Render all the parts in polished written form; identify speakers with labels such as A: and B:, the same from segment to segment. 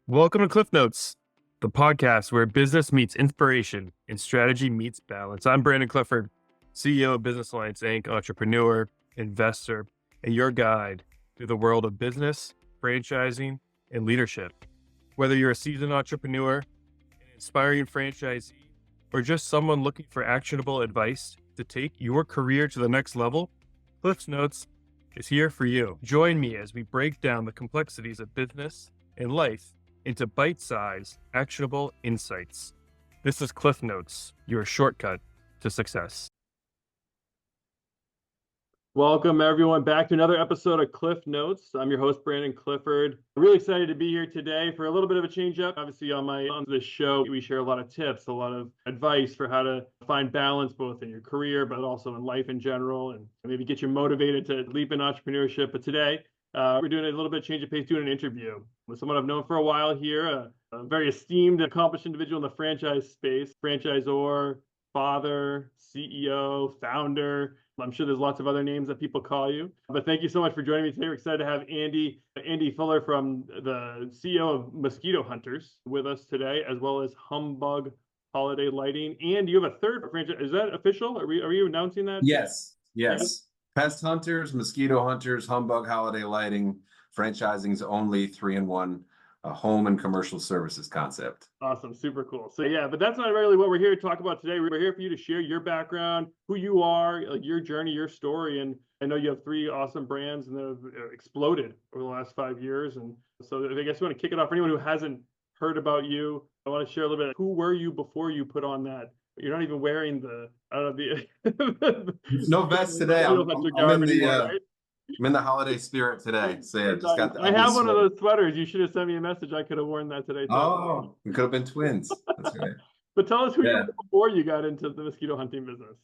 A: Welcome to Cliff Notes, the podcast where business meets inspiration and strategy meets balance. I'm Brandon Clifford, CEO of Business Alliance Inc., entrepreneur, investor, and your guide through the world of business, franchising, and leadership. Whether you're a seasoned entrepreneur, an inspiring franchisee, or just someone looking for actionable advice to take your career to the next level, Cliff Notes is here for you. Join me as we break down the complexities of business and life into bite-sized, actionable insights. This is Cliff Notes, your shortcut to success.
B: Welcome, everyone, back to another episode of Cliff Notes. I'm your host, Brandon Clifford. I'm really excited to be here today for a little bit of a change up. Obviously, on this show, we share a lot of tips, a lot of advice for how to find balance both in your career, but also in life in general, and maybe get you motivated to leap in entrepreneurship. But today, we're doing a little bit of change of pace, doing an interview with someone I've known for a while here, a very esteemed, accomplished individual in the franchise space, franchisor, father, CEO, founder. I'm sure there's lots of other names that people call you. But thank you so much for joining me today. We're excited to have Andy Fuller from the CEO of Mosquito Hunters with us today, as well as Humbug Holiday Lighting. And you have a third franchise. Is that official? Are you announcing that?
C: Yes. Pest Hunters, Mosquito Hunters, Humbug Holiday Lighting, franchising's only 3-in-1 home and commercial services concept.
B: Awesome. Super cool. So yeah, but that's not really what we're here to talk about today. We're here for you to share your background, who you are, like your journey, your story. And I know you have 3 awesome brands and that have exploded over the last 5 years. And so I guess we want to kick it off for anyone who hasn't heard about you. I want to share a little bit. Who were you before you put on that? You're not even wearing the, I don't know,
C: No vest today. I'm in the holiday spirit today. So yeah, just got
B: I have one of those sweaters. You should have sent me a message. I could have worn that today too.
C: Oh, we could have been twins. That's right.
B: But tell us who you were before you got into the mosquito hunting business.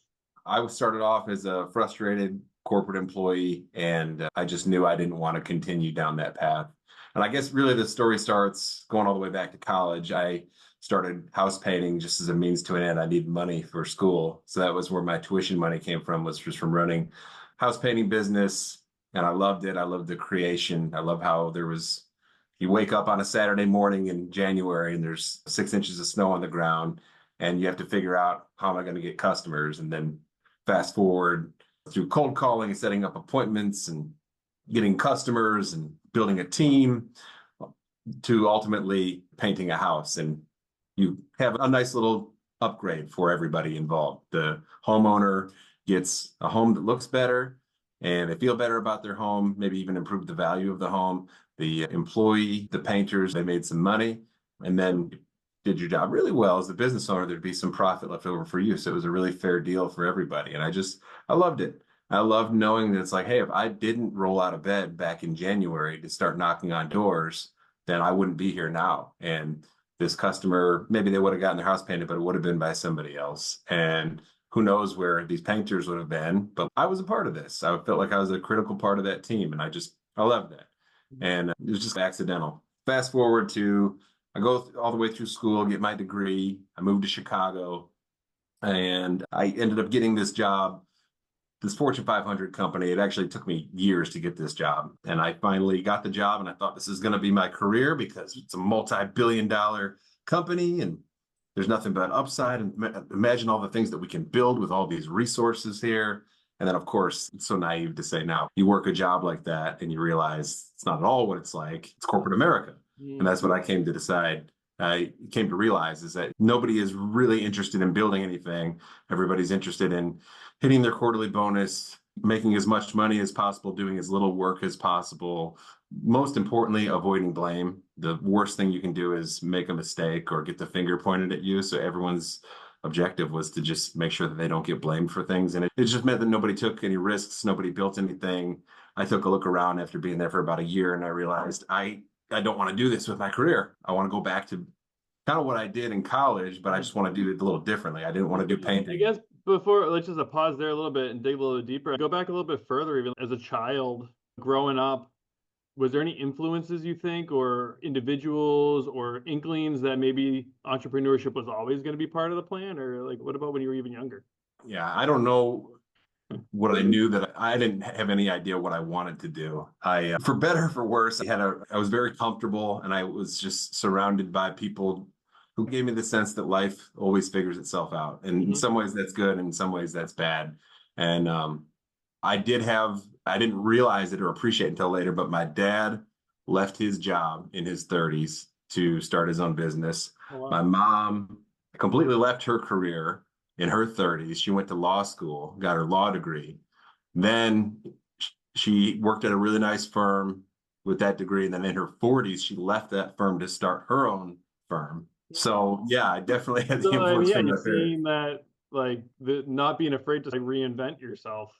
C: I started off as a frustrated corporate employee, and I just knew I didn't want to continue down that path. And I guess really the story starts going all the way back to college. I started house painting just as a means to an end. I needed money for school. So that was where my tuition money came from, was just from running house painting business. And I loved it. I loved the creation. I love how you wake up on a Saturday morning in January and there's 6 inches of snow on the ground and you have to figure out, how am I going to get customers? And then fast forward through cold calling and setting up appointments and getting customers and building a team to ultimately painting a house. And you have a nice little upgrade for everybody involved. The homeowner gets a home that looks better and they feel better about their home, maybe even improve the value of the home. The employee, the painters, they made some money, and then did your job really well as the business owner. There'd be some profit left over for you. So it was a really fair deal for everybody. And I loved it. I loved knowing that it's like, hey, if I didn't roll out of bed back in January to start knocking on doors, then I wouldn't be here now. And this customer, maybe they would have gotten their house painted, but it would have been by somebody else. And who knows where these painters would have been, but I was a part of this. I felt like I was a critical part of that team, and I loved that. And it was just accidental. Fast forward to, I go all the way through school, get my degree. I moved to Chicago, and I ended up getting this job, this Fortune 500 company. It actually took me years to get this job. And I finally got the job, and I thought this is going to be my career because it's a multi-billion-dollar company, and there's nothing but upside. And imagine all the things that we can build with all these resources here. And then, of course, it's so naive to say now you work a job like that and you realize it's not at all what it's like. It's corporate America. And that's what I came to decide. I came to realize is that nobody is really interested in building anything. Everybody's interested in hitting their quarterly bonus, making as much money as possible, doing as little work as possible. Most importantly, avoiding blame. The worst thing you can do is make a mistake or get the finger pointed at you. So everyone's objective was to just make sure that they don't get blamed for things. And it just meant that nobody took any risks. Nobody built anything. I took a look around after being there for about a year, and I realized I don't want to do this with my career. I want to go back to kind of what I did in college, but I just want to do it a little differently. I didn't want to do painting.
B: I guess before, let's just pause there a little bit and dig a little deeper. Go back a little bit further, even as a child growing up. Was there any influences you think, or individuals or inklings that maybe entrepreneurship was always going to be part of the plan? Or like, what about when you were even younger?
C: Yeah, I don't know what I knew that I didn't have any idea what I wanted to do. For better or for worse, I was very comfortable, and I was just surrounded by people who gave me the sense that life always figures itself out. And in some ways that's good, and in some ways that's bad. And I didn't realize it or appreciate it until later, but my dad left his job in his 30s to start his own business.
B: Oh, wow.
C: My mom completely left her career in her 30s. She went to law school, got her law degree. Then she worked at a really nice firm with that degree. And then in her 40s, she left that firm to start her own firm. So yeah, I definitely had the influence from
B: you're
C: my parents.
B: seeing that, like, the not being afraid to, like, reinvent yourself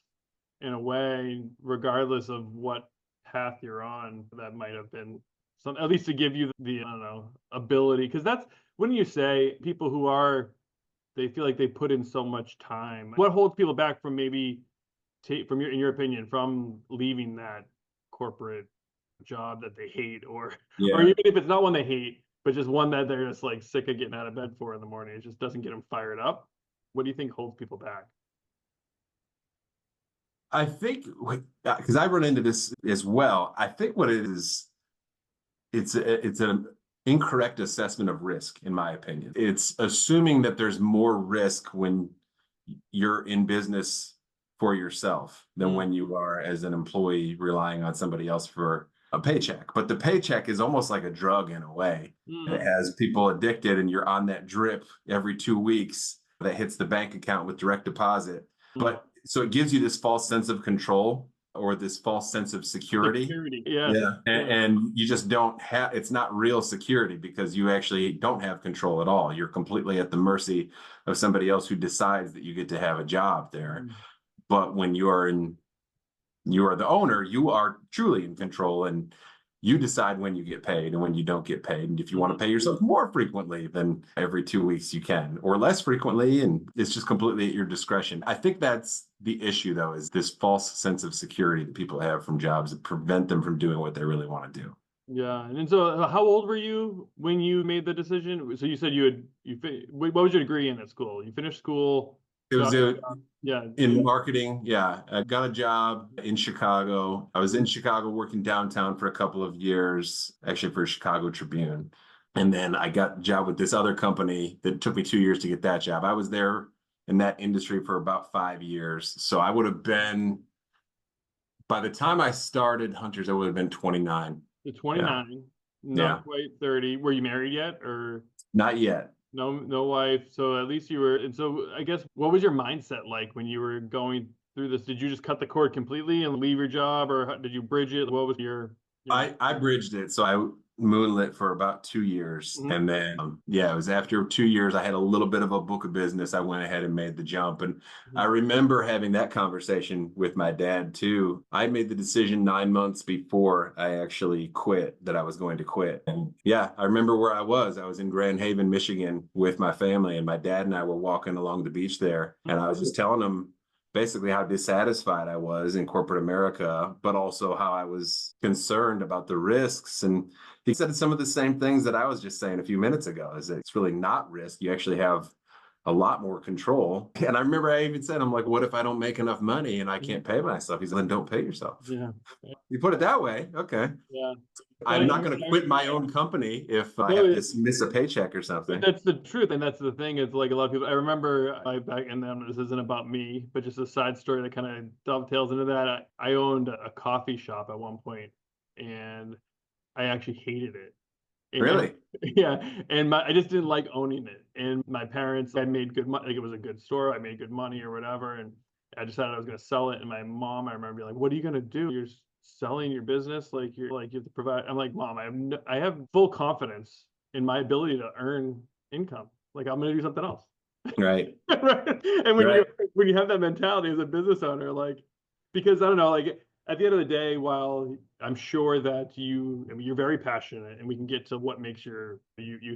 B: in a way, regardless of what path you're on. That might have been some, at least to give you the, I don't know, ability. Because that's, wouldn't you say, people who are, they feel like they put in so much time. What holds people back from maybe, from your, in your opinion, from leaving that corporate job that they hate, or
C: Yeah.
B: even if it's not one they hate, but just one that they're just like sick of getting out of bed for in the morning, it just doesn't get them fired up? What do you think holds people back?
C: I think because I run into this as well. I think what it is, it's an incorrect assessment of risk, in my opinion. It's assuming that there's more risk when you're in business for yourself than when you are as an employee relying on somebody else for a paycheck. But the paycheck is almost like a drug in a way. It has people addicted, and you're on that drip every 2 weeks that hits the bank account with direct deposit. But so it gives you this false sense of control or this false sense of security.
B: Yeah.
C: And you just don't have, it's not real security because you actually don't have control at all. You're completely at the mercy of somebody else who decides that you get to have a job there. But when you are the owner, you are truly in control, and you decide when you get paid and when you don't get paid. And if you want to pay yourself more frequently than every 2 weeks, you can, or less frequently. And it's just completely at your discretion. I think that's the issue, though, is this false sense of security that people have from jobs that prevent them from doing what they really want to do.
B: Yeah. And so how old were you when you made the decision? So you said what was your degree in at school? You finished school.
C: It was
B: Yeah.
C: in marketing. Yeah. I got a job in Chicago. I was in Chicago working downtown for a couple of years, actually for Chicago Tribune. And then I got a job with this other company that took me 2 years to get that job. I was there in that industry for about 5 years. So I would have been, by the time I started Hunters, I would have been 29.
B: You're 29, not quite 30. Were you married yet, or?
C: Not yet.
B: No wife. So at least you were. And so I guess, what was your mindset like when you were going through this? Did you just cut the cord completely and leave your job, or did you bridge it? What was your
C: I bridged it. So I moonlit for about 2 years. And then, it was after 2 years, I had a little bit of a book of business. I went ahead and made the jump. And I remember having that conversation with my dad too. I made the decision 9 months before I actually quit that I was going to quit. And yeah, I remember where I was. I was in Grand Haven, Michigan with my family, and my dad and I were walking along the beach there. And I was just telling him basically how dissatisfied I was in corporate America, but also how I was concerned about the risks. And he said some of the same things that I was just saying a few minutes ago, is that it's really not risk. You actually have a lot more control. And I remember I even said, I'm like, what if I don't make enough money and I can't pay myself? He's like, then don't pay yourself.
B: Yeah.
C: You put it that way. Okay.
B: Yeah.
C: I'm not going to quit my own company if I have to miss a paycheck or something.
B: That's the truth. And that's the thing. It's like, a lot of people, I remember back, and then this isn't about me, but just a side story that kind of dovetails into that. I owned a coffee shop at one point, and I actually hated it. And
C: Really?
B: Yeah. And I just didn't like owning it. And my parents, I made good money. Like, it was a good store. I made good money or whatever. And I decided I was going to sell it. And my mom, I remember, being like, what are you going to do? You're selling your business. Like, you have to provide. I'm like, Mom, I have full confidence in my ability to earn income. Like, I'm going to do something else.
C: Right.
B: Right. And when you have that mentality as a business owner, like, because I don't know, like, at the end of the day, while I'm sure that you're very passionate, and we can get to what makes you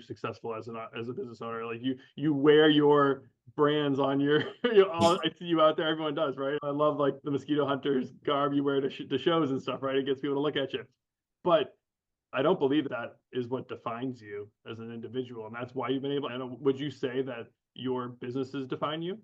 B: successful as a business owner. Like, you wear your brands on your, I see you out there. Everyone does, right? I love, like, the Mosquito Hunters garb you wear to shows and stuff, right? It gets people to look at you. But I don't believe that is what defines you as an individual, and that's why you've been able. Would you say that your businesses define you?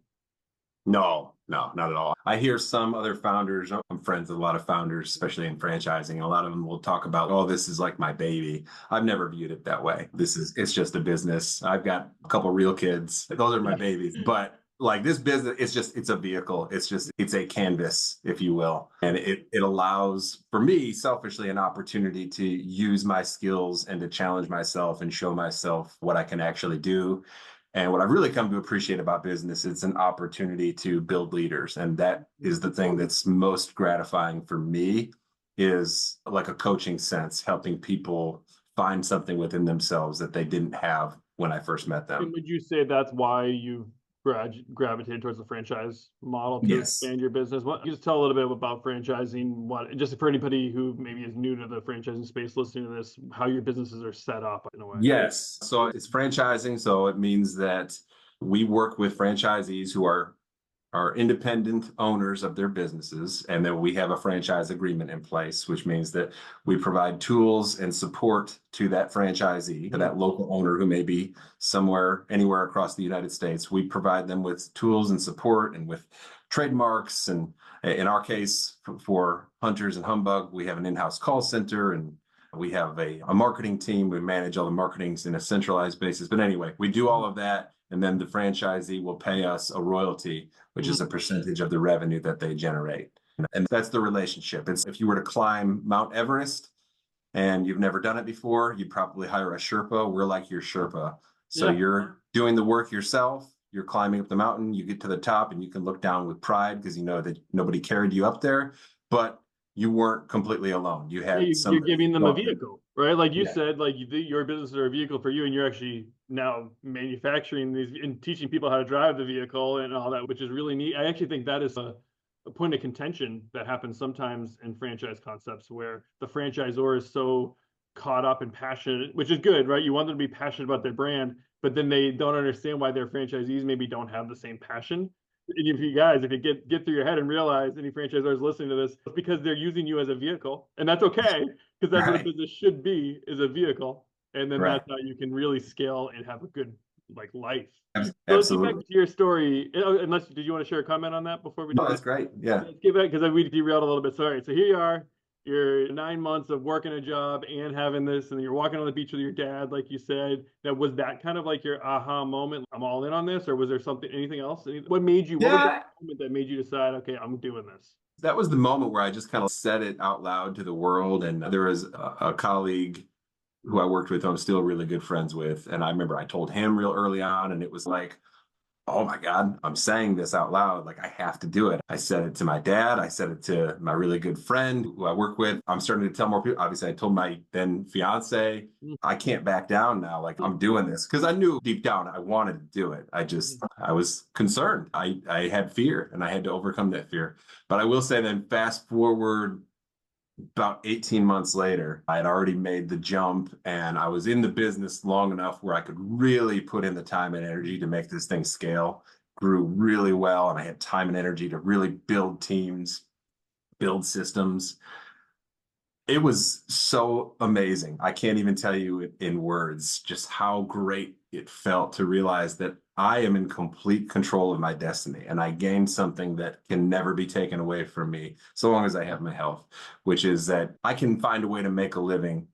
C: No, no, not at all. I hear some other founders, I'm friends with a lot of founders, especially in franchising, and a lot of them will talk about, oh, this is like my baby. I've never viewed it that way. It's just a business. I've got a couple real kids. Those are my babies. But like this business, it's a vehicle. It's a canvas, if you will. And it allows, for me, selfishly, an opportunity to use my skills and to challenge myself and show myself what I can actually do. And what I've really come to appreciate about business, it's an opportunity to build leaders. And that is the thing that's most gratifying for me, is like a coaching sense, helping people find something within themselves that they didn't have when I first met
B: And
C: them.
B: would you say that's why you've gravitated towards the franchise model to
C: Yes.
B: expand your business? What, you just tell a little bit about franchising, what, just for anybody who maybe is new to the franchising space listening to this, how your businesses are set up in a way.
C: Yes. So it's franchising. So it means that we work with franchisees who are independent owners of their businesses. And then we have a franchise agreement in place, which means that we provide tools and support to that franchisee, to that local owner who may be somewhere, anywhere across the United States. We provide them with tools and support and with trademarks. And in our case, for Hunters and Humbug, we have an in-house call center, and we have a marketing team. We manage all the marketings in a centralized basis. But anyway, we do all of that. And then the franchisee will pay us a royalty, which is a percentage of the revenue that they generate. And that's the relationship. It's, if you were to climb Mount Everest and you've never done it before, you'd probably hire a Sherpa. We're like your Sherpa. So you're doing the work yourself. You're climbing up the mountain. You get to the top and you can look down with pride because you know that nobody carried you up there. But you weren't completely alone. You had
B: You're giving them a
C: somebody.
B: vehicle, right? Like you
C: Yeah.
B: said, like your businesses are a vehicle for you, and you're actually now manufacturing these and teaching people how to drive the vehicle and all that, which is really neat. I actually think that is a point of contention that happens sometimes in franchise concepts where the franchisor is so caught up and passionate, which is good, right? You want them to be passionate about their brand, but then they don't understand why their franchisees maybe don't have the same passion. And if you guys, if you get through your head and realize, any franchisors listening to this, it's because they're using you as a vehicle, and that's okay, because that's what a
C: Right.
B: business should be, is a vehicle, and then
C: Right.
B: that's how you can really scale and have a good like life. So let's get back
C: Absolutely.
B: to your story. Unless, did you want to share a comment on that before we do
C: No,
B: that?
C: that's great. Yeah.
B: Let's get back, because we derailed a little bit. Sorry. So here you are. You're 9 months of working a job and having this, and you're walking on the beach with your dad, like you said. Now, was that kind of like your aha moment? I'm all in on this, or was there something, anything else? What made you? What was
C: Yeah.
B: that moment that made you decide, okay, I'm doing this?
C: That was the moment where I just kind of said it out loud to the world. And there was a colleague who I worked with, who I'm still really good friends with. And I remember I told him real early on, and it was like, oh my God, I'm saying this out loud. Like, I have to do it. I said it to my dad. I said it to my really good friend who I work with. I'm starting to tell more people. Obviously, I told my then fiance, I can't back down now. Like, I'm doing this because I knew deep down I wanted to do it. I was concerned. I had fear, and I had to overcome that fear. But I will say, then fast forward about 18 months later, I had already made the jump, and I was in the business long enough where I could really put in the time and energy to make this thing scale. Grew really well, and I had time and energy to really build teams, build systems. It was so amazing. I can't even tell you in words just how great it felt to realize that I am in complete control of my destiny, and I gained something that can never be taken away from me so long as I have my health, which is that I can find a way to make a living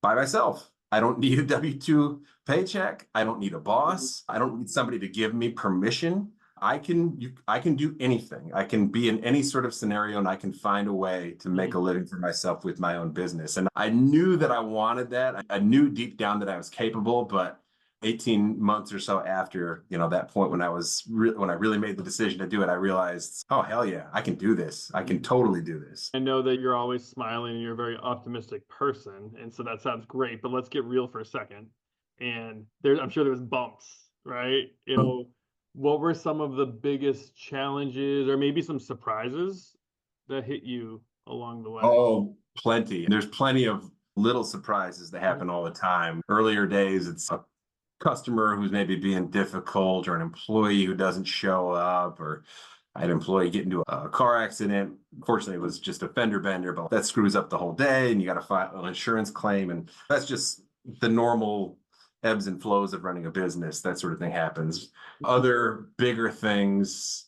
C: by myself. I don't need a W-2 paycheck. I don't need a boss. I don't need somebody to give me permission. I can do anything. I can be in any sort of scenario, and I can find a way to make a living for myself with my own business. And I knew that I wanted that. I knew deep down that I was capable, but 18 months or so after, that point when when I really made the decision to do it, I realized, oh, hell yeah, I can do this. I can totally do this.
B: I know that you're always smiling and you're a very optimistic person, and so that sounds great. But let's get real for a second. And I'm sure there was bumps, right? What were some of the biggest challenges, or maybe some surprises that hit you along the way?
C: Oh, plenty. There's plenty of little surprises that happen all the time. Earlier days, it's a customer who's maybe being difficult, or an employee who doesn't show up, or I had an employee get into a car accident. Fortunately, it was just a fender bender, but that screws up the whole day, and you got to file an insurance claim. And that's just the normal ebbs and flows of running a business. That sort of thing happens. Other bigger things,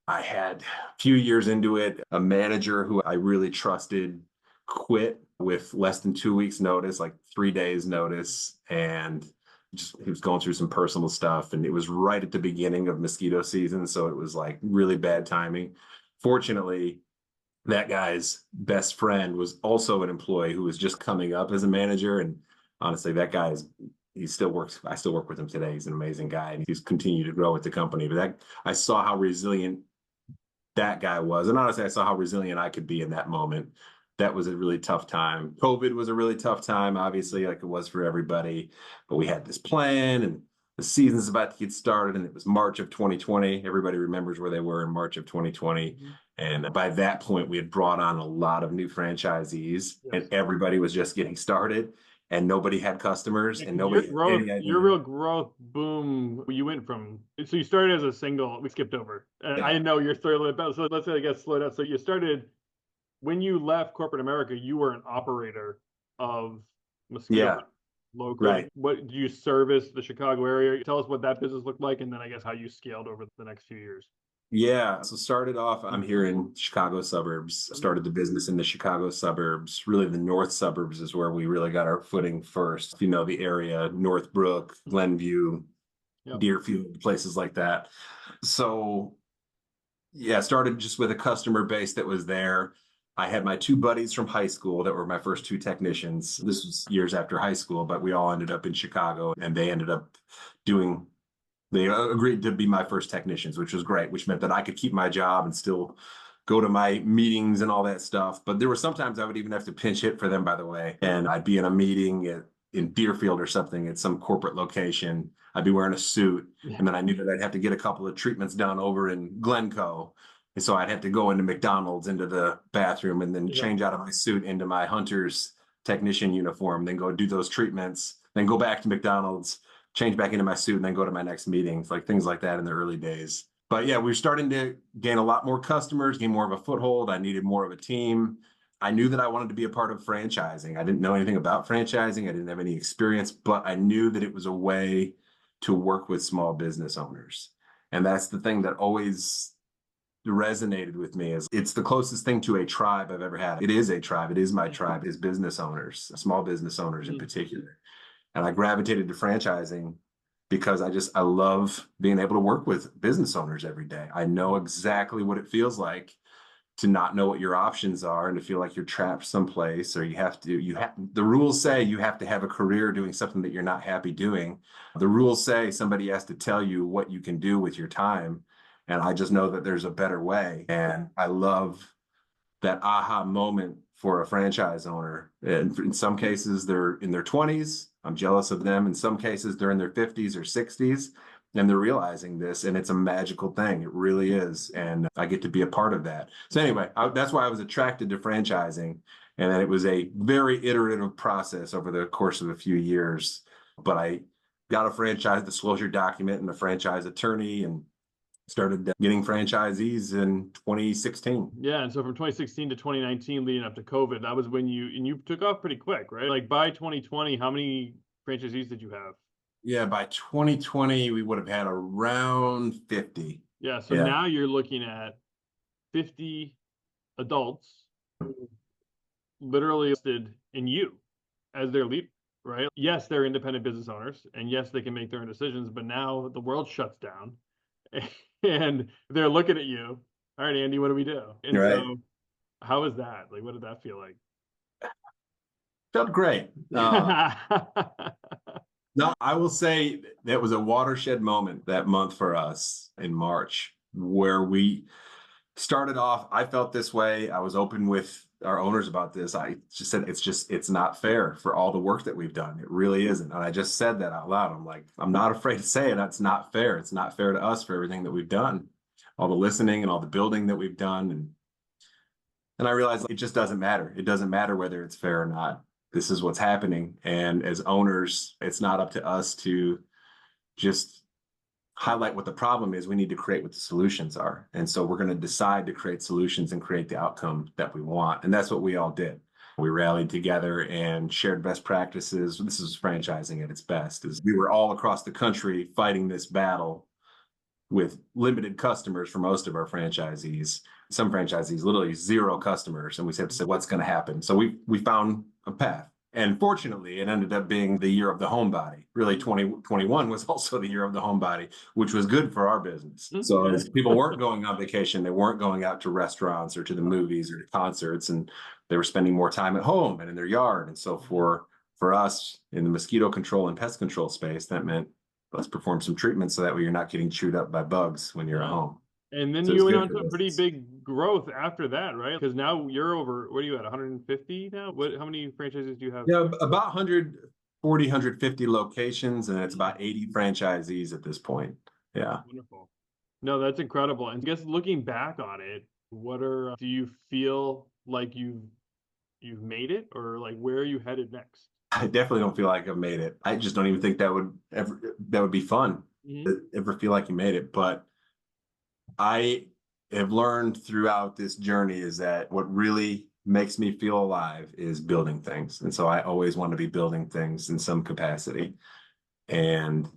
C: I had a few years into it, a manager who I really trusted quit with less than 2 weeks notice, like 3 days notice. And just he was going through some personal stuff, and it was right at the beginning of mosquito season. So it was like really bad timing. Fortunately, that guy's best friend was also an employee who was just coming up as a manager. And honestly, that guy is, he still works. I still work with him today. He's an amazing guy, and he's continued to grow with the company. But that, I saw how resilient that guy was. And honestly, I saw how resilient I could be in that moment. That was a really tough time. COVID was a really tough time, obviously, like it was for everybody. But we had this plan, and the season's about to get started, and it was March of 2020. Everybody remembers where they were in March of 2020. Mm-hmm. And by that point, we had brought on a lot of new franchisees, and everybody was just getting started, and nobody had customers, and nobody had any idea.
B: Your real growth boom, you went from, so you started as a single, we skipped over. I know your story a little bit, so let's say I guess slow down. So you started, when you left corporate America, you were an operator of mosquito local. Right. What do you service the Chicago area? Tell us what that business looked like, and then I guess how you scaled over the next few years.
C: Yeah. So started off, I'm here in Chicago suburbs, started the business in the Chicago suburbs. Really the north suburbs is where we really got our footing first. If you know the area, Northbrook, Glenview, Deerfield, places like that. So yeah, started just with a customer base that was there. I had my two buddies from high school that were my first two technicians. This was years after high school, but we all ended up in Chicago, and they ended up they agreed to be my first technicians, which was great, which meant that I could keep my job and still go to my meetings and all that stuff. But there were sometimes I would even have to pinch hit for them, by the way. And I'd be in a meeting in Deerfield or something at some corporate location. I'd be wearing a suit. And then I knew that I'd have to get a couple of treatments done over in Glencoe. And so I'd have to go into McDonald's, into the bathroom, and then change out of my suit into my Hunter's technician uniform, then go do those treatments, then go back to McDonald's, change back into my suit, and then go to my next meetings, like things like that in the early days. But yeah, we were starting to gain a lot more customers, gain more of a foothold. I needed more of a team. I knew that I wanted to be a part of franchising. I didn't know anything about franchising. I didn't have any experience, but I knew that it was a way to work with small business owners. And that's the thing that always resonated with me, is it's the closest thing to a tribe I've ever had. It is a tribe. It is my tribe, is business owners, small business owners in particular. And I gravitated to franchising because I love being able to work with business owners every day. I know exactly what it feels like to not know what your options are and to feel like you're trapped someplace, or the rules say you have to have a career doing something that you're not happy doing. The rules say somebody has to tell you what you can do with your time. And I just know that there's a better way. And I love that aha moment for a franchise owner. And in some cases, they're in their 20s. I'm jealous of them. In some cases, they're in their 50s or 60s, and they're realizing this, and it's a magical thing. It really is. And I get to be a part of that. So anyway, that's why I was attracted to franchising. And then it was a very iterative process over the course of a few years. But I got a franchise disclosure document and a franchise attorney, and started getting franchisees in 2016.
B: Yeah, and so from 2016 to 2019, leading up to COVID, that was when you took off pretty quick, right? Like by 2020, how many franchisees did you have?
C: Yeah, by 2020, we would have had around 50.
B: Yeah, so now you're looking at 50 adults who literally listed in you as their leader, right? Yes, they're independent business owners, and yes, they can make their own decisions, but now the world shuts down. And they're looking at you. All right, Andy, what do we do? And so how was that? Like, what did that feel like?
C: Felt great. No, I will say that was a watershed moment that month for us in March, where we started off. I felt this way. I was open with our owners about this. I just said, it's not fair for all the work that we've done. It really isn't. And I just said that out loud. I'm like, I'm not afraid to say it. That's not fair. It's not fair to us for everything that we've done, all the listening and all the building that we've done. And I realized it just doesn't matter. It doesn't matter whether it's fair or not. This is what's happening. And as owners, it's not up to us to just highlight what the problem is. We need to create what the solutions are. And so we're going to decide to create solutions and create the outcome that we want. And that's what we all did. We rallied together and shared best practices. This is franchising at its best, is we were all across the country fighting this battle with limited customers for most of our franchisees. Some franchisees literally zero customers, and we had to say what's going to happen. So we found a path. And fortunately, it ended up being the year of the homebody. Really, 2021 was also the year of the homebody, which was good for our business. So as people weren't going on vacation, they weren't going out to restaurants or to the movies or to concerts, and they were spending more time at home and in their yard. And so for us in the mosquito control and pest control space, that meant let's perform some treatment so that way you're not getting chewed up by bugs when you're at home.
B: And then
C: So
B: you went
C: good
B: on
C: for
B: to a pretty
C: business.
B: big growth after that, right? Because now you're over, what are you at, 150 now? How many franchises do you have?
C: Yeah, about 140, 150 locations, and it's about 80 franchisees at this point. Yeah.
B: Wonderful. No, that's incredible. And I guess looking back on it, do you feel like you've made it, or like where are you headed next?
C: I definitely don't feel like I've made it. I just don't even think that would be fun to ever feel like you made it. But I have learned throughout this journey is that what really makes me feel alive is building things. And so I always want to be building things in some capacity. And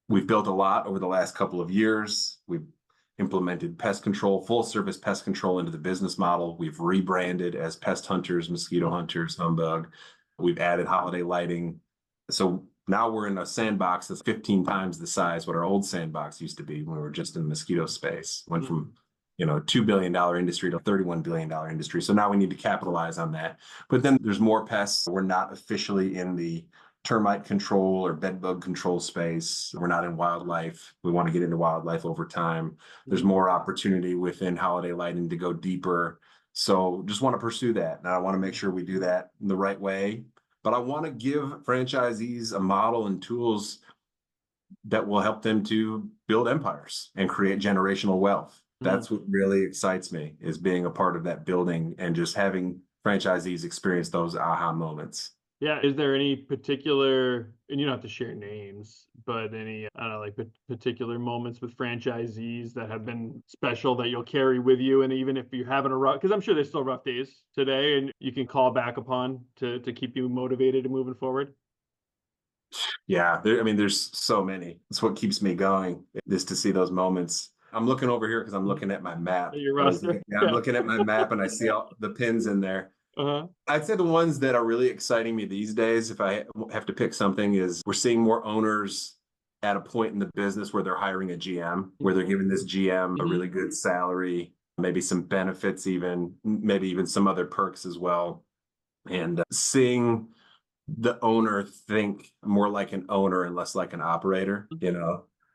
C: we've built a lot over the last couple of years. We've implemented pest control, full service pest control into the business model. We've rebranded as Pest Hunters, Mosquito Hunters, Humbug. We've added holiday lighting. So now we're in a sandbox that's 15 times the size what our old sandbox used to be when we were just in the mosquito space. Went from $2 billion industry to $31 billion industry. So now we need to capitalize on that. But then there's more pests. We're not officially in the termite control or bed bug control space. We're not in wildlife. We want to get into wildlife over time. There's more opportunity within holiday lighting to go deeper. So just want to pursue that. And I want to make sure we do that in the right way. But I want to give franchisees a model and tools that will help them to build empires and create generational wealth. That's what really excites me, is being a part of that building and just having franchisees experience those aha moments.
B: Yeah. Is there any particular, and you don't have to share names, but any, I don't know, like particular moments with franchisees that have been special that you'll carry with you? And even if you're having a rough, because I'm sure there's still rough days today, and you can call back upon to keep you motivated and moving forward.
C: Yeah, there's so many. It's what keeps me going, is to see those moments. I'm looking over here because I'm looking at my map.
B: Your roster.
C: I'm looking at my map and I see all the pins in there. I'd say the ones that are really exciting me these days, if I have to pick something, is we're seeing more owners at a point in the business where they're hiring a GM, where they're giving this GM a really good salary, maybe some benefits, maybe even some other perks as well. And seeing the owner think more like an owner and less like an operator.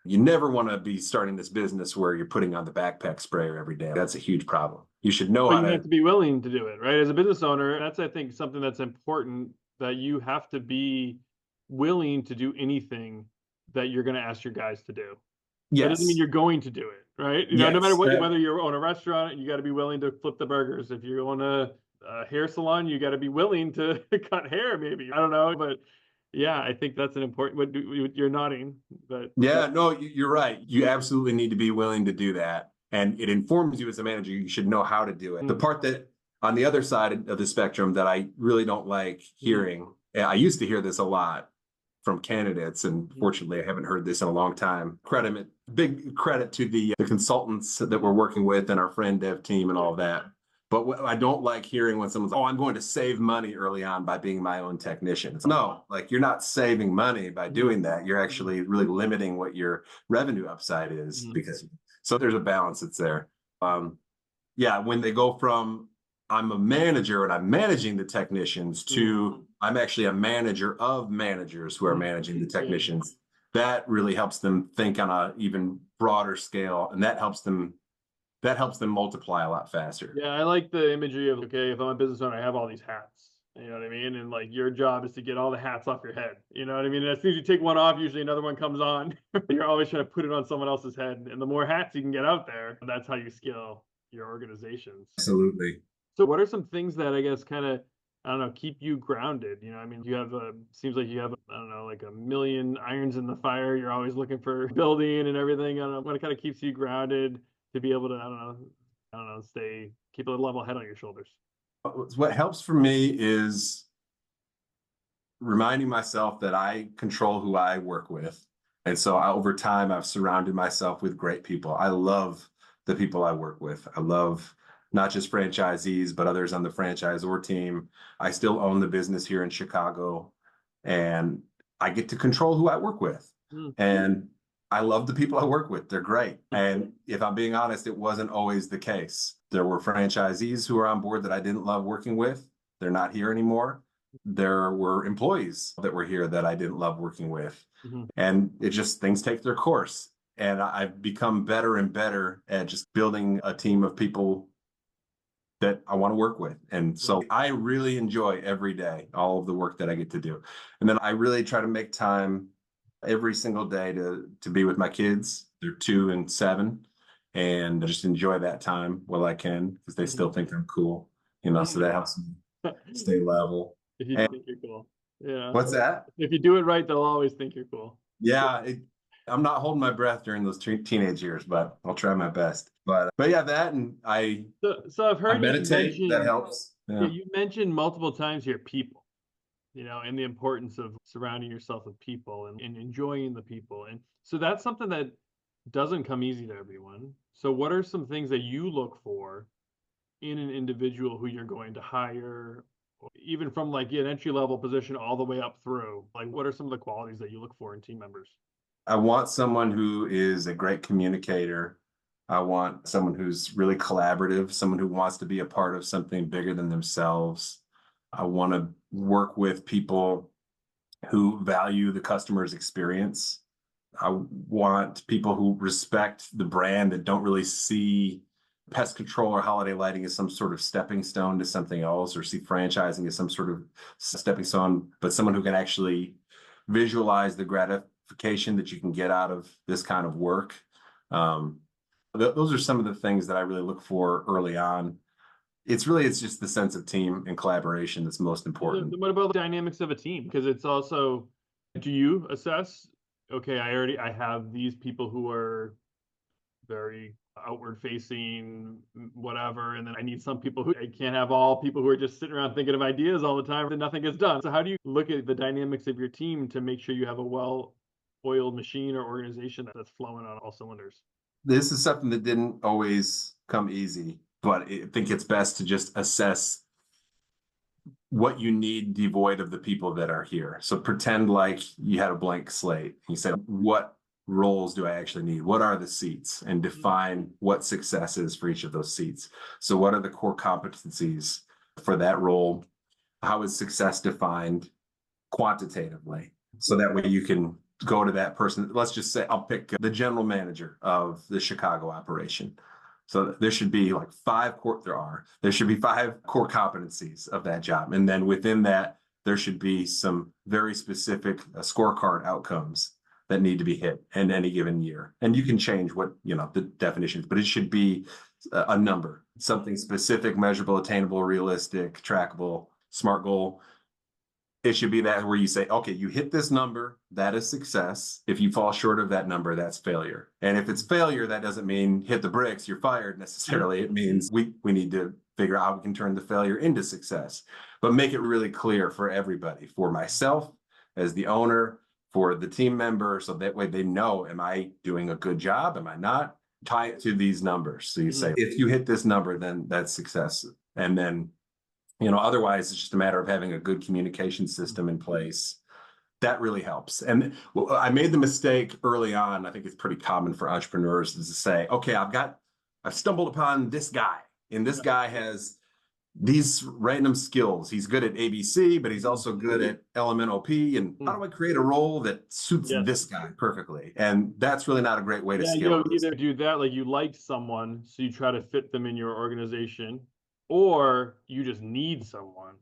C: You never want to be starting this business where you're putting on the backpack sprayer every day. That's a huge problem. You should know
B: But
C: how
B: you
C: to.
B: have to be willing to do it, right? As a business owner, that's, I think, something that's important, that you have to be willing to do anything that you're going to ask your guys to do. That doesn't mean
C: Yes.
B: you're going to do it, right? No matter what, whether you own a restaurant, you got to be willing to flip the burgers. If you own a hair salon, you got to be willing to cut hair, maybe. I don't know, but yeah, I think that's an important. You're nodding, but
C: Yeah, no, you're right. You absolutely need to be willing to do that. And it informs you as a manager. You should know how to do it. The part that on the other side of the spectrum that I really don't like hearing, I used to hear this a lot from candidates, and fortunately I haven't heard this in a long time. Big credit to the consultants that we're working with and our friend dev team and all of that. But what I don't like hearing when someone's, I'm going to save money early on by being my own technician. No, like, you're not saving money by doing that. You're actually really limiting what your revenue upside is, so there's a balance that's there. Yeah, when they go from I'm a manager and I'm managing the technicians to I'm actually a manager of managers who are managing the technicians, that really helps them think on an even broader scale, and that helps them multiply a lot faster.
B: Yeah, I like the imagery of, okay, if I'm a business owner, I have all these hats. You know what I mean? And like, your job is to get all the hats off your head. You know what I mean? And as soon as you take one off, usually another one comes on. You're always trying to put it on someone else's head. And the more hats you can get out there, that's how you scale your organizations.
C: Absolutely.
B: So what are some things that, I guess, kind of, I don't know, keep you grounded? You have seems like you have, I don't know, like a million irons in the fire. You're always looking for building and everything. I don't know, what kind of keeps you grounded to be able to, I don't know, keep a level head on your shoulders?
C: What helps for me is reminding myself that I control who I work with. And so over time, I've surrounded myself with great people. I love the people I work with. I love not just franchisees, but others on the franchisor team. I still own the business here in Chicago, and I get to control who I work with.
B: Mm.
C: And I love the people I work with. They're great. And if I'm being honest, it wasn't always the case. There were franchisees who were on board that I didn't love working with. They're not here anymore. There were employees that were here that I didn't love working with.
B: Mhm.
C: And it just, things take their course. And I've become better and better at just building a team of people that I want to work with. And so I really enjoy every day, all of the work that I get to do. And then I really try to make time every single day to be with my kids. They're 2 and 7, and I just enjoy that time while I can, because they still think I'm cool, so that helps me stay level.
B: If you
C: And
B: think you're cool. Yeah.
C: what's that?
B: If you do it right, they'll always think you're cool.
C: Yeah, I'm not holding my breath during those teenage years, but I'll try my best. But yeah, that, and I
B: So I've heard you
C: meditate. That
B: mention,
C: helps.
B: yeah, you mentioned multiple times here people, and the importance of surrounding yourself with people and enjoying the people. And so that's something that doesn't come easy to everyone. So what are some things that you look for in an individual who you're going to hire, even from like an entry level position all the way up through? Like, what are some of the qualities that you look for in team members?
C: I want someone who is a great communicator. I want someone who's really collaborative, someone who wants to be a part of something bigger than themselves. I want to work with people who value the customer's experience. I want people who respect the brand, that don't really see pest control or holiday lighting as some sort of stepping stone to something else, or see franchising as some sort of stepping stone, but someone who can actually visualize the gratification that you can get out of this kind of work. Those are some of the things that I really look for early on. It's just the sense of team and collaboration that's most important.
B: What about the dynamics of a team? Because it's also, do you assess, okay, I have these people who are very outward facing, whatever, and then I need some people who, I can't have all people who are just sitting around thinking of ideas all the time and nothing gets done. So how do you look at the dynamics of your team to make sure you have a well-oiled machine or organization that's flowing on all cylinders?
C: This is something that didn't always come easy, but I think it's best to just assess what you need devoid of the people that are here. So pretend like you had a blank slate. You said, what roles do I actually need? What are the seats? And define what success is for each of those seats. So what are the core competencies for that role? How is success defined quantitatively? So that way you can go to that person. Let's just say I'll pick the general manager of the Chicago operation. So there should be like there should be 5 core competencies of that job. And then within that, there should be some very specific scorecard outcomes that need to be hit in any given year. And you can change what, the definitions, but it should be a number, something specific, measurable, attainable, realistic, trackable, SMART goal. It should be that where you say, okay, you hit this number, that is success. If you fall short of that number, that's failure. And if it's failure, that doesn't mean hit the bricks, you're fired necessarily. It means we need to figure out how we can turn the failure into success, but make it really clear for everybody, for myself as the owner, for the team member, so that way they know, am I doing a good job? Am I not? Tie it to these numbers. So you say, if you hit this number, then that's success. And then otherwise, it's just a matter of having a good communication system in place. That really helps. And I made the mistake early on. I think it's pretty common for entrepreneurs is to say, okay, I've stumbled upon this guy, and this guy has these random skills. He's good at ABC, but he's also good at LMNOP. And how do I create a role that suits this guy perfectly? And that's really not a great way to scale.
B: You either do that, like you like someone, so you try to fit them in your organization, or you just need someone,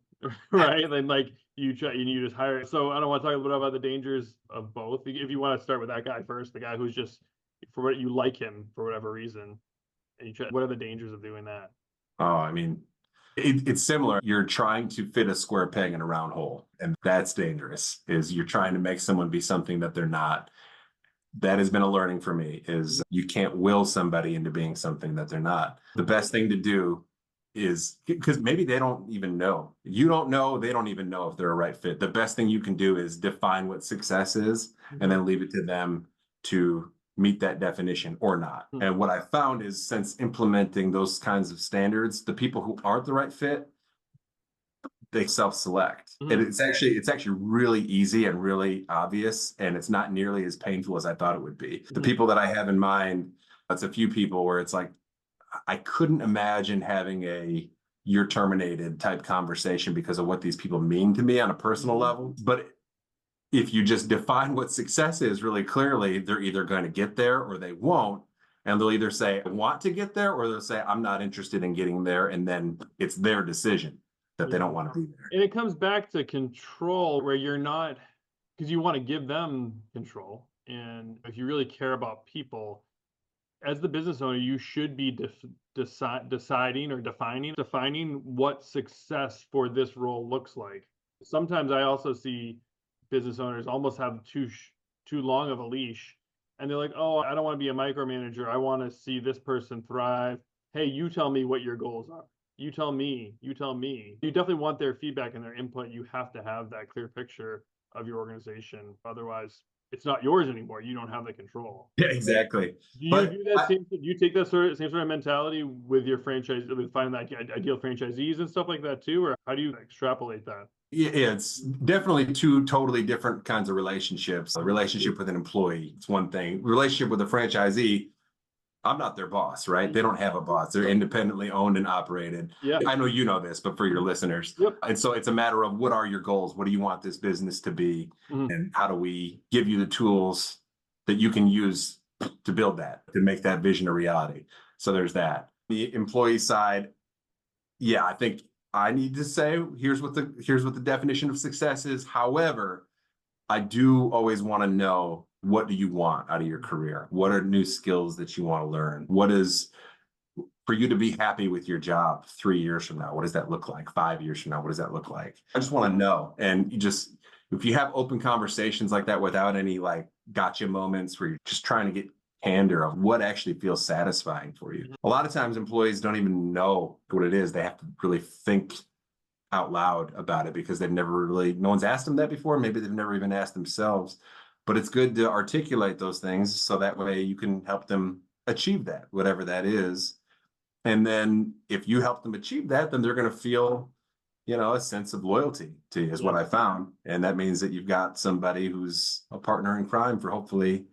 B: right? And like you just hire. So I don't want to talk a little bit about the dangers of both. If you want to start with that guy first, the guy who's just for what you like him for whatever reason, and you try. What are the dangers of doing that?
C: Oh, I mean, it's similar. You're trying to fit a square peg in a round hole, and that's dangerous. Is you're trying to make someone be something that they're not. That has been a learning for me, is you can't will somebody into being something that they're not. The best thing to do is because maybe they don't even know. You don't know, they don't even know if they're a right fit. The best thing you can do is define what success is and then leave it to them to meet that definition or not. And what I found is since implementing those kinds of standards, the people who aren't the right fit, they self-select. And it's actually really easy and really obvious, and it's not nearly as painful as I thought it would be. The people that I have in mind, that's a few people where it's like, I couldn't imagine having a you're terminated type conversation because of what these people mean to me on a personal level. But if you just define what success is really clearly, they're either going to get there or they won't. And they'll either say, I want to get there, or they'll say, I'm not interested in getting there. And then it's their decision that they don't want to be there.
B: And it comes back to control where you're not, because you want to give them control. And if you really care about people, as the business owner, you should be deciding or defining what success for this role looks like. Sometimes I also see business owners almost have too long of a leash, and they're like, "Oh, I don't want to be a micromanager. I want to see this person thrive. Hey, you tell me what your goals are. You tell me. You tell me." You definitely want their feedback and their input. You have to have that clear picture of your organization. Otherwise, it's not yours anymore. You don't have the control.
C: Yeah, exactly.
B: Do you do that do you take that same sort of mentality with your franchise, with finding that ideal franchisees and stuff like that too? Or how do you extrapolate that?
C: Yeah, it's definitely two totally different kinds of relationships. A relationship with an employee, it's one thing. Relationship with a franchisee, I'm not their boss, right? They don't have a boss. They're independently owned and operated.
B: Yeah.
C: I know you know this, but for your listeners.
B: Yep.
C: And so it's a matter of what are your goals? What do you want this business to be? And how do we give you the tools that you can use to build that, to make that vision a reality? So there's that. The employee side, yeah, I think I need to say, here's what the definition of success is. However, I do always want to know, what do you want out of your career? What are new skills that you want to learn? What is for you to be happy with your job 3 years from now? What does that look like? 5 years from now, what does that look like? I just want to know. And if you have open conversations like that without any like gotcha moments where you're just trying to get candor of what actually feels satisfying for you. A lot of times employees don't even know what it is. They have to really think out loud about it because no one's asked them that before. Maybe they've never even asked themselves. But it's good to articulate those things so that way you can help them achieve that, whatever that is. And then if you help them achieve that, then they're going to feel, a sense of loyalty to you is what I found. And that means that you've got somebody who's a partner in crime for hopefully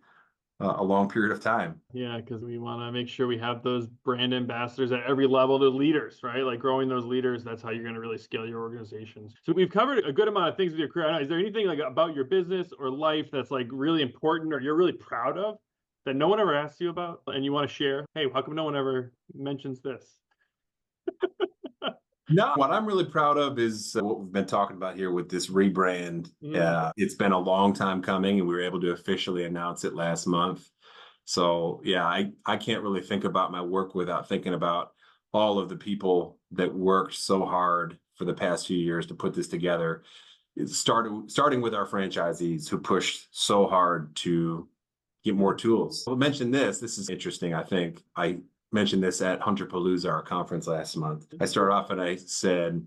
C: a long period of time.
B: Yeah, because we want to make sure we have those brand ambassadors at every level, the leaders, right? Like growing those leaders, that's how you're going to really scale your organizations. So we've covered a good amount of things with your career. Is there anything like about your business or life that's like really important or you're really proud of that no one ever asks you about and you want to share? Hey, how come no one ever mentions this?
C: No, what I'm really proud of is what we've been talking about here with this rebrand. It's been a long time coming, and we were able to officially announce it last month. So yeah, I can't really think about my work without thinking about all of the people that worked so hard for the past few years to put this together. Starting with our franchisees who pushed so hard to get more tools. I'll mention this. This is interesting, I think. I mentioned this at Hunterpalooza, our conference last month. I started off and I said,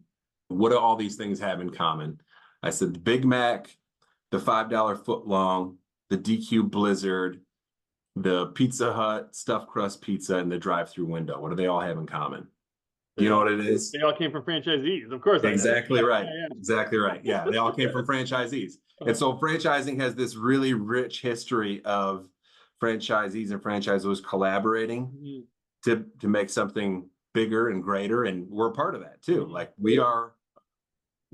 C: what do all these things have in common? I said, the Big Mac, the $5 foot long, the DQ Blizzard, the Pizza Hut stuffed crust pizza, and the drive-through window. What do they all have in common? You know what it is?
B: They all came from franchisees, of course.
C: Exactly right. Exactly right. Yeah, they all came from franchisees. And so franchising has this really rich history of franchisees and franchisors collaborating to make something bigger and greater, and we're a part of that too. Like we are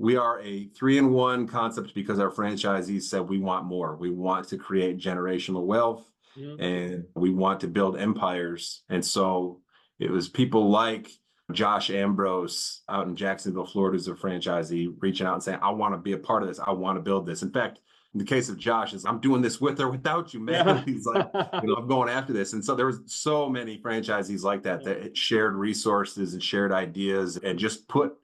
C: a 3-in-1 concept because our franchisees said we want more. We want to create generational wealth and we want to build empires. And so it was people like Josh Ambrose out in Jacksonville, Florida, who's a franchisee, reaching out and saying, I want to be a part of this. I want to build this. In fact, in the case of Josh, I'm doing this with or without you, man. Yeah. He's like, I'm going after this. And so there was so many franchisees like that shared resources and shared ideas and just put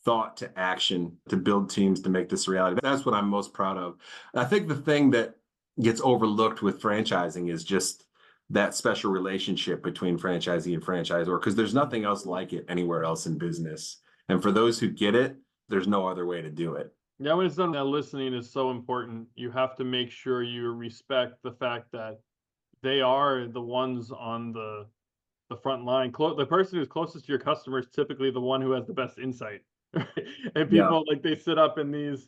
C: thought to action to build teams to make this a reality. That's what I'm most proud of. I think the thing that gets overlooked with franchising is just that special relationship between franchisee and franchisor, because there's nothing else like it anywhere else in business. And for those who get it, there's no other way to do it.
B: Yeah, when it's done, that listening is so important. You have to make sure you respect the fact that they are the ones on the front line. The person who's closest to your customer is typically the one who has the best insight. Right? And
C: Yeah.
B: people like they sit up in these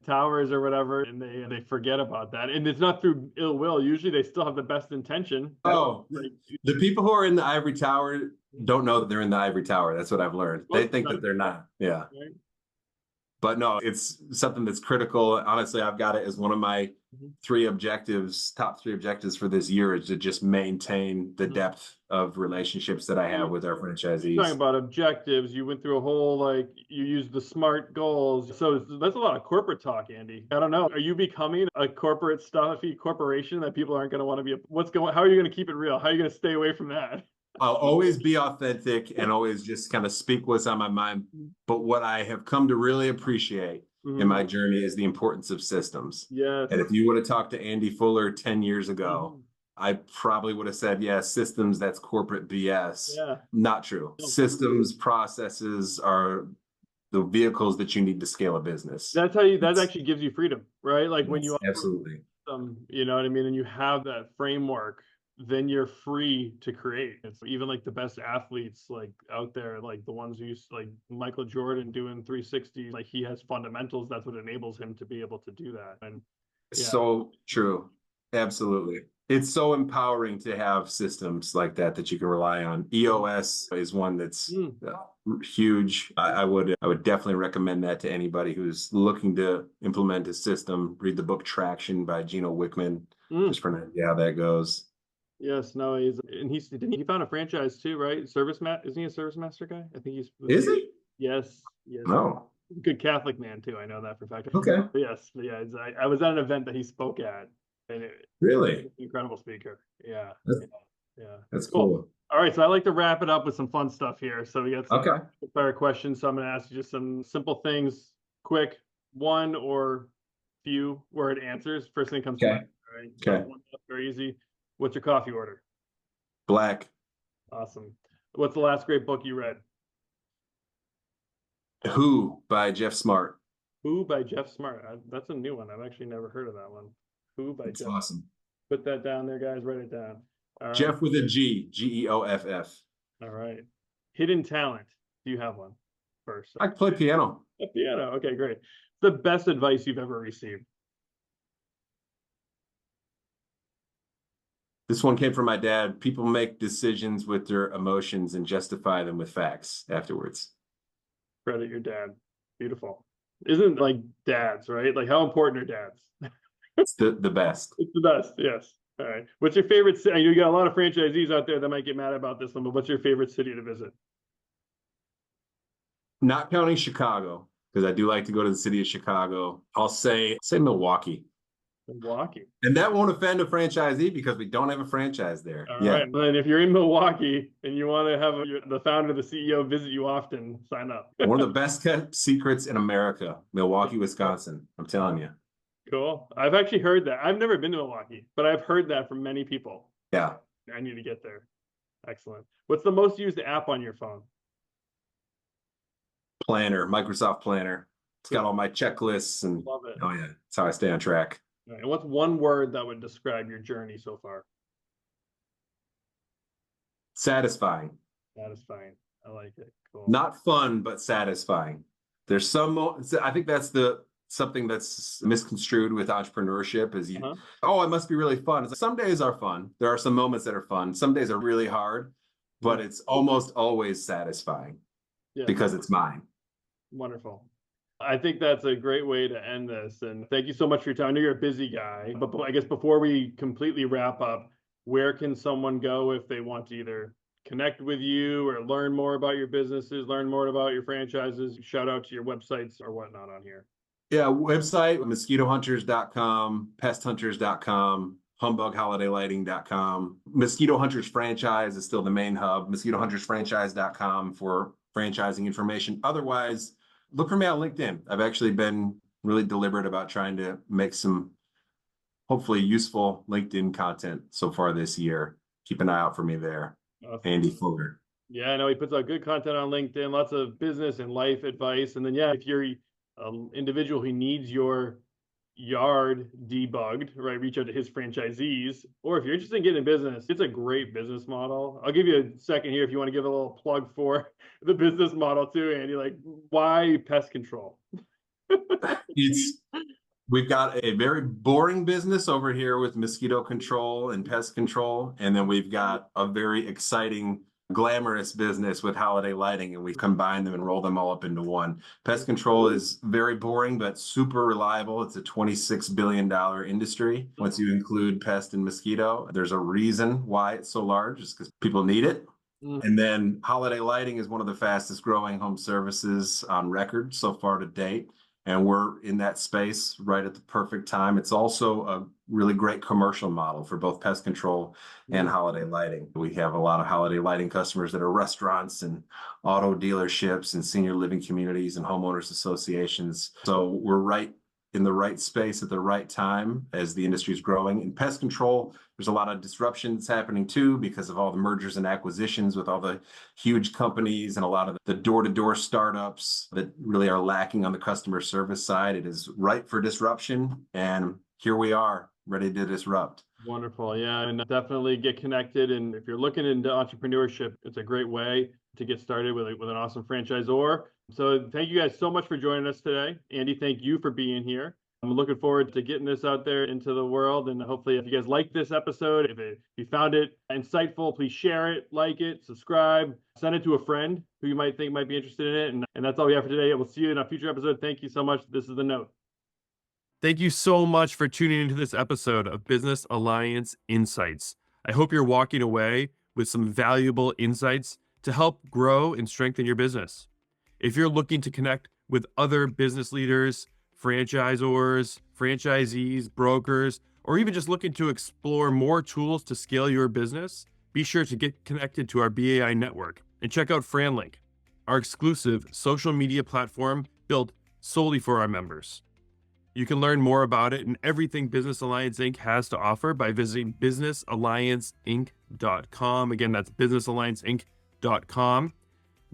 B: towers or whatever, and they forget about that. And it's not through ill will. Usually, they still have the best intention.
C: Oh, the people who are in the ivory tower don't know that they're in the ivory tower. That's what I've learned. They think that they're not. Yeah.
B: Right?
C: But no, it's something that's critical. Honestly, I've got it as one of my top three objectives for this year is to just maintain the depth of relationships that I have with our franchisees.
B: Talking about objectives, you went through a whole, you used the SMART goals. So that's a lot of corporate talk, Andy. I don't know. Are you becoming a corporate stuffy corporation that people aren't going to want to be? How are you going to keep it real? How are you going to stay away from that?
C: I'll always be authentic and always just kind of speak what's on my mind. But what I have come to really appreciate in my journey is the importance of systems.
B: Yes.
C: And if you would have talked to Andy Fuller 10 years ago, I probably would have said, yeah, systems, that's corporate BS.
B: Yeah.
C: Not true. Systems, processes are the vehicles that you need to scale a business.
B: That actually gives you freedom, right? Like when you
C: absolutely,
B: you know what I mean? And you have that framework, then you're free to create. It's even like the best athletes like out there, like the ones who used like Michael Jordan doing 360, like he has fundamentals. That's what enables him to be able to do that. And
C: so true. Absolutely. It's so empowering to have systems like that you can rely on. EOS is one that's huge. I would definitely recommend that to anybody who's looking to implement a system. Read the book Traction by Gino Wickman, just for an idea how that goes.
B: Yes, no, he found a franchise too, right? Isn't he a Service Master guy? I think
C: Is he?
B: Yes.
C: No.
B: Good Catholic man too. I know that for a fact.
C: Okay.
B: But yes, yeah. I was at an event that he spoke at, and
C: really
B: incredible speaker. Yeah,
C: that's cool.
B: All right, so I like to wrap it up with some fun stuff here. So we got some fire questions. So I'm going to ask you just some simple things, quick, one or few word answers. First thing comes to mind. All right.
C: Okay.
B: Very easy. What's your coffee order?
C: Black.
B: Awesome. What's the last great book you read?
C: Who by Jeff Smart.
B: Who by Jeff Smart. That's a new one. I've actually never heard of that one. Who by Jeff.
C: Awesome.
B: Put that down there, guys. Write it down. All
C: Jeff
B: right.
C: with a G. Geoff.
B: All right. Hidden talent. Do you have one first?
C: I play piano.
B: A piano. Okay, great. The best advice you've ever received.
C: This one came from my dad. People make decisions with their emotions and justify them with facts afterwards.
B: Credit your dad. Beautiful. Isn't like dads, right? Like how important are dads?
C: It's the best.
B: It's the best. Yes. All right. What's your favorite city? You got a lot of franchisees out there that might get mad about this one, but what's your favorite city to visit?
C: Not counting Chicago, because I do like to go to the city of Chicago. I'll say Milwaukee.
B: Milwaukee.
C: And that won't offend a franchisee because we don't have a franchise there.
B: All right. And if you're in Milwaukee and you want to have the founder, the CEO visit you often, sign up.
C: One of the best kept secrets in America, Milwaukee, Wisconsin. I'm telling you.
B: Cool. I've actually heard that. I've never been to Milwaukee, but I've heard that from many people.
C: Yeah.
B: I need to get there. Excellent. What's the most used app on your phone?
C: Planner, Microsoft Planner. It's got all my checklists and
B: love it.
C: Oh yeah, that's how I stay on track.
B: All right. And what's one word that would describe your journey so far?
C: Satisfying.
B: Satisfying. I like it. Cool.
C: Not fun, but satisfying. There's I think that's something that's misconstrued with entrepreneurship is oh, it must be really fun. It's like, some days are fun. There are some moments that are fun. Some days are really hard, but it's almost always satisfying because it's mine.
B: Wonderful. I think that's a great way to end this. And thank you so much for your time. I know you're a busy guy, but I guess before we completely wrap up, where can someone go if they want to either connect with you or learn more about your businesses, learn more about your franchises, shout out to your websites or whatnot on here?
C: Yeah, website, mosquitohunters.com, pesthunters.com, humbugholidaylighting.com. Mosquito Hunters franchise is still the main hub, mosquitohuntersfranchise.com for franchising information. Otherwise, look for me on LinkedIn. I've actually been really deliberate about trying to make some hopefully useful LinkedIn content so far this year. Keep an eye out for me there.
B: Awesome.
C: Andy Fuller.
B: Yeah, I know he puts out good content on LinkedIn, lots of business and life advice. And then, yeah, if you're an individual who needs your yard debugged, right, reach out to his franchisees. Or if you're interested in getting in business, it's a great business model. I'll give you a second here if you want to give a little plug for the business model too, Andy. Like, why pest control?
C: We've got a very boring business over here with mosquito control and pest control. And then we've got a very exciting, glamorous business with holiday lighting, and we combine them and roll them all up into one. Pest control is very boring, but super reliable. It's a $26 billion industry. Once you include pest and mosquito, there's a reason why it's so large. It's because people need it. And then holiday lighting is one of the fastest growing home services on record so far to date. And we're in that space right at the perfect time. It's also a really great commercial model for both pest control and holiday lighting. We have a lot of holiday lighting customers that are restaurants and auto dealerships and senior living communities and homeowners associations. So we're right in the right space at the right time as the industry is growing. In pest control, there's a lot of disruption that's happening too because of all the mergers and acquisitions with all the huge companies and a lot of the door-to-door startups that really are lacking on the customer service side. It is ripe for disruption, and here we are, ready to disrupt.
B: Wonderful. Yeah, and definitely get connected. And if you're looking into entrepreneurship, it's a great way to get started with an awesome franchisor. So thank you guys so much for joining us today. Andy, thank you for being here. I'm looking forward to getting this out there into the world. And hopefully if you guys like this episode, if you found it insightful, please share it, like it, subscribe, send it to a friend who you might think might be interested in it. And that's all we have for today. We'll see you in a future episode. Thank you so much. This is The Note.
A: Thank you so much for tuning into this episode of Business Alliance Insights. I hope you're walking away with some valuable insights to help grow and strengthen your business. If you're looking to connect with other business leaders, franchisors, franchisees, brokers, or even just looking to explore more tools to scale your business, be sure to get connected to our BAI network and check out FranLink, our exclusive social media platform built solely for our members. You can learn more about it and everything Business Alliance Inc. has to offer by visiting businessallianceinc.com. Again, that's businessallianceinc.com.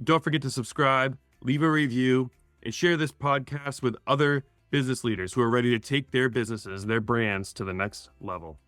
A: Don't forget to subscribe, leave a review, and share this podcast with other business leaders who are ready to take their businesses, their brands to the next level.